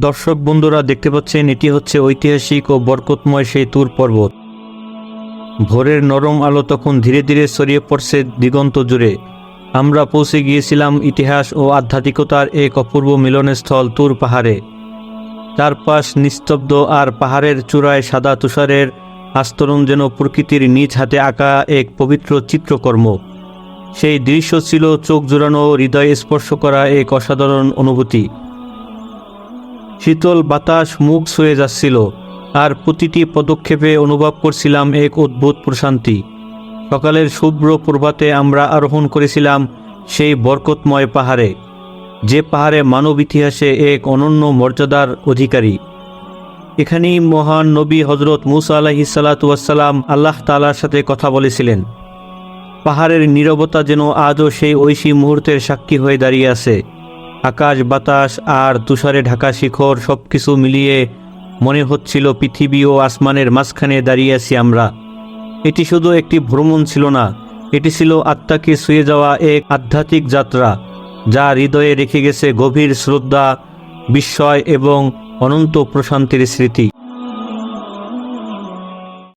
দর্শক বন্ধুরা দেখতে পাচ্ছেন, এটি হচ্ছে ঐতিহাসিক ও বরকতময় সেই তুর পর্বত। ভোরের নরম আলো তখন ধীরে ধীরে ছড়িয়ে পড়ছে দিগন্ত জুড়ে। আমরা পৌঁছে গিয়েছিলাম ইতিহাস ও আধ্যাত্মিকতার এক অপূর্ব মিলনস্থল তুর পাহাড়ে। চারপাশ নিস্তব্ধ, আর পাহাড়ের চূড়ায় সাদা তুষারের আস্তরণ যেন প্রকৃতির নিজ হাতে আঁকা এক পবিত্র চিত্রকর্ম। সেই দৃশ্য ছিল চোখ জোড়ানো, হৃদয় স্পর্শ করা এক অসাধারণ অনুভূতি। শীতল বাতাস মুখ ছুঁয়ে যাচ্ছিল, আর প্রতিটি পদক্ষেপে অনুভব করছিলাম এক অদ্ভুত প্রশান্তি। সকালের শুভ্র প্রভাতে আমরা আরোহণ করেছিলাম সেই বরকতময় পাহাড়ে, যে পাহাড়ে মানব ইতিহাসে এক অনন্য মর্যাদার অধিকারী। এখানেই মহান নবী হজরত মুসা আলাইহিস সালাতু ওয়াস সালাম আল্লাহ তাআলার সাথে কথা বলেছিলেন। পাহাড়ের নীরবতা যেন আজও সেই ঐশী মুহূর্তের সাক্ষী হয়ে দাঁড়িয়ে আছে। আকাশ, বাতাস আর তুষারে ঢাকা শিখর সবকিছু মিলিয়ে মনে হচ্ছিল পৃথিবী ও আসমানের মাঝখানে দাঁড়িয়ে আছি আমরা। এটি শুধু একটি ভ্রমণ ছিল না, এটি ছিল আত্মাকে ছুঁয়ে যাওয়া এক আধ্যাত্মিক যাত্রা, যা হৃদয়ে রেখে গেছে গভীর শ্রদ্ধা, বিস্ময় এবং অনন্ত প্রশান্তির স্মৃতি।